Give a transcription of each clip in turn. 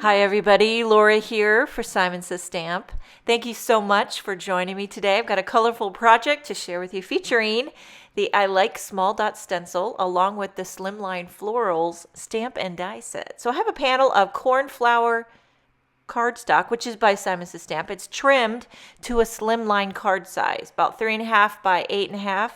Hi everybody, Laura here for Simon Says Stamp. Thank you so much for joining me today. I've got a colorful project to share with you featuring the I Like Small Dot Stencil along with the SLIMLINE Florals stamp and die set. So I have a panel of Cornflower cardstock, which is by Simon Says Stamp. It's trimmed to a SLIMLINE card size, about 3.5 by 8.5.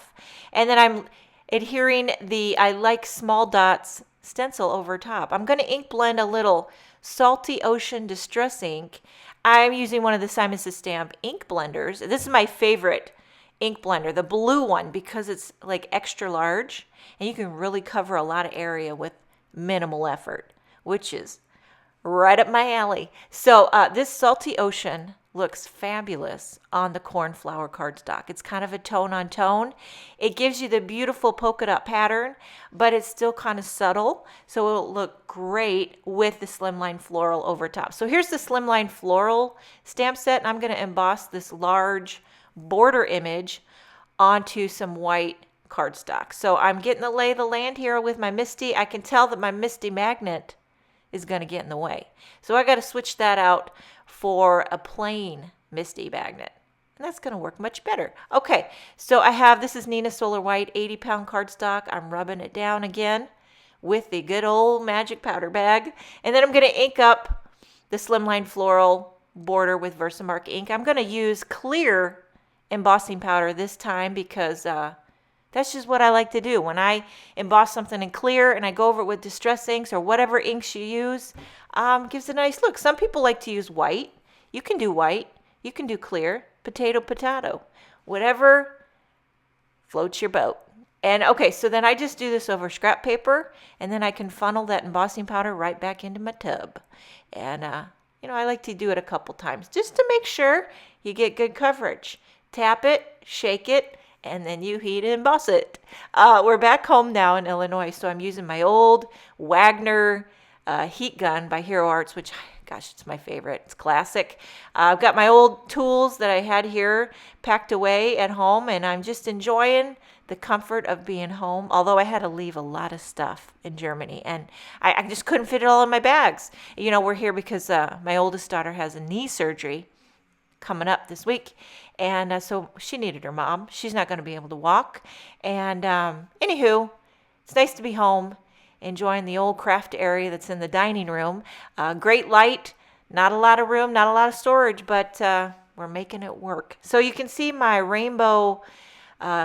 And then I'm adhering the I Like Small Dots stencil over top. I'm going to ink blend a little Salty Ocean Distress ink. I'm using one of the Simon Says Stamp ink blenders. This is my favorite ink blender, the blue one, because it's like extra large and you can really cover a lot of area with minimal effort, which is right up my alley. So this Salty Ocean looks fabulous on the Cornflower cardstock. It's kind of a tone on tone. It gives you the beautiful polka dot pattern, but it's still kind of subtle, so it'll look great with the SLIMLINE Floral over top. So here's the SLIMLINE Floral stamp set, and I'm going to emboss this large border image onto some white cardstock. So I'm getting the lay of the land here with my Misty. I can tell that my Misty magnet is going to get in the way. So I got to switch that out for a plain Misty magnet. And that's going to work much better. Okay, so I have, this is Neenah Solar White 80-pound cardstock. I'm rubbing it down again with the good old magic powder bag. And then I'm going to ink up the SLIMLINE Floral border with Versamark ink. I'm going to use clear embossing powder this time because that's just what I like to do. When I emboss something in clear and I go over it with distress inks or whatever inks you use, gives a nice look. Some people like to use white. You can do white. You can do clear. Potato, potato. Whatever floats your boat. And okay, so then I just do this over scrap paper, and then I can funnel that embossing powder right back into my tub. And, I like to do it a couple times just to make sure you get good coverage. Tap it, shake it, and then you heat and emboss it. We're back home now in Illinois, so I'm using my old Wagner heat gun by Hero Arts, which, gosh, it's my favorite. It's classic. I've got my old tools that I had here packed away at home, and I'm just enjoying the comfort of being home, although I had to leave a lot of stuff in Germany, and I just couldn't fit it all in my bags. We're here because my oldest daughter has a knee surgery coming up this week, and so she needed her mom. She's not going to be able to walk, and anywho, it's nice to be home, enjoying the old craft area that's in the dining room. Great light, not a lot of room, not a lot of storage, but we're making it work. So you can see my rainbow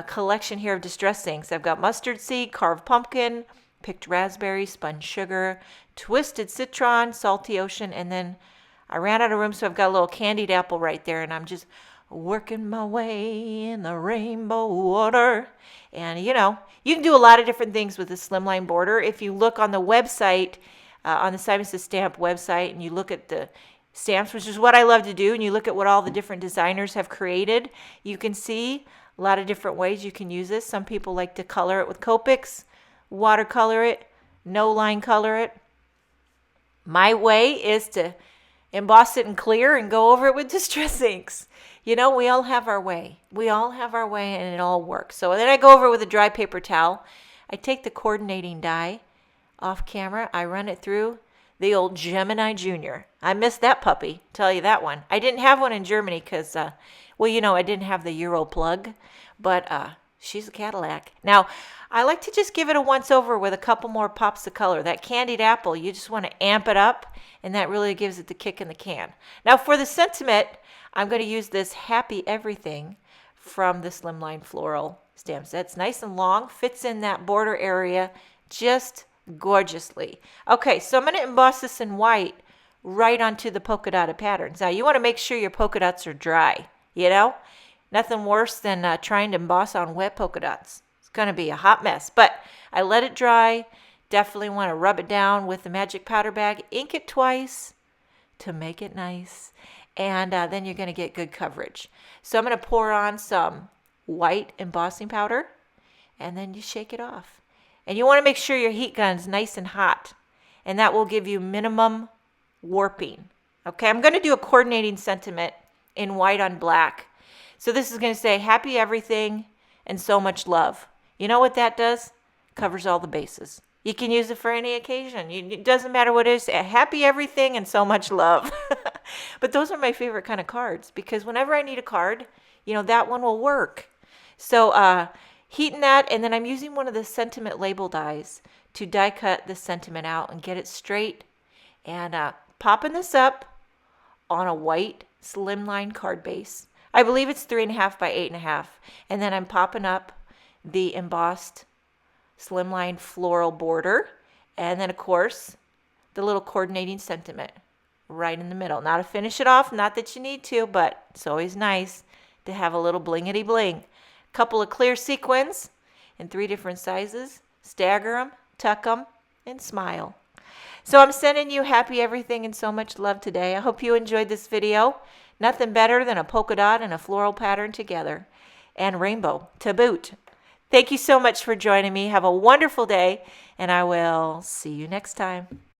collection here of distress inks. I've got mustard seed, carved pumpkin, picked raspberry, spun sugar, twisted citron, salty ocean, and then I ran out of room, so I've got a little candied apple right there, and I'm just working my way in the rainbow water. And, you can do a lot of different things with the SLIMLINE border. If you look on the website, on the Simon Says Stamp website, and you look at the stamps, which is what I love to do, and you look at what all the different designers have created, you can see a lot of different ways you can use this. Some people like to color it with Copics, watercolor it, no line color it. My way is to emboss it in clear and go over it with distress inks. We all have our way. We all have our way, and it all works. So then I go over it with a dry paper towel. I take the coordinating die off camera. I run it through the old Gemini Junior. I missed that puppy, tell you that one. I didn't have one in Germany because, I didn't have the Euro plug, but she's a Cadillac. Now, I like to just give it a once over with a couple more pops of color. That candied apple, you just want to amp it up, and that really gives it the kick in the can. Now, for the sentiment, I'm going to use this Happy Everything from the SLIMLINE Floral stamp set. It's nice and long, fits in that border area just gorgeously. Okay, so I'm going to emboss this in white right onto the polka dotted patterns. Now, you want to make sure your polka dots are dry, Nothing worse than trying to emboss on wet polka dots. It's going to be a hot mess, but I let it dry. Definitely want to rub it down with the magic powder bag. Ink it twice to make it nice. And then you're going to get good coverage. So I'm going to pour on some white embossing powder, and then you shake it off. And you want to make sure your heat gun's nice and hot, and that will give you minimum warping. Okay, I'm going to do a coordinating sentiment in white on black. So this is going to say happy everything and so much love. You know what that does? Covers all the bases. You can use it for any occasion. It doesn't matter what it is. Happy everything and so much love. But those are my favorite kind of cards because whenever I need a card, that one will work. So heating that, and then I'm using one of the sentiment label dies to die cut the sentiment out and get it straight. And popping this up on a white slimline card base. I believe it's 3.5 by 8.5. And then I'm popping up the embossed slimline floral border. And then, of course, the little coordinating sentiment right in the middle. Now to finish it off, not that you need to, but it's always nice to have a little blingity bling. Couple of clear sequins in 3 different sizes. Stagger them, tuck them, and smile. So I'm sending you happy everything and so much love today. I hope you enjoyed this video. Nothing better than a polka dot and a floral pattern together. And rainbow to boot. Thank you so much for joining me. Have a wonderful day, and I will see you next time.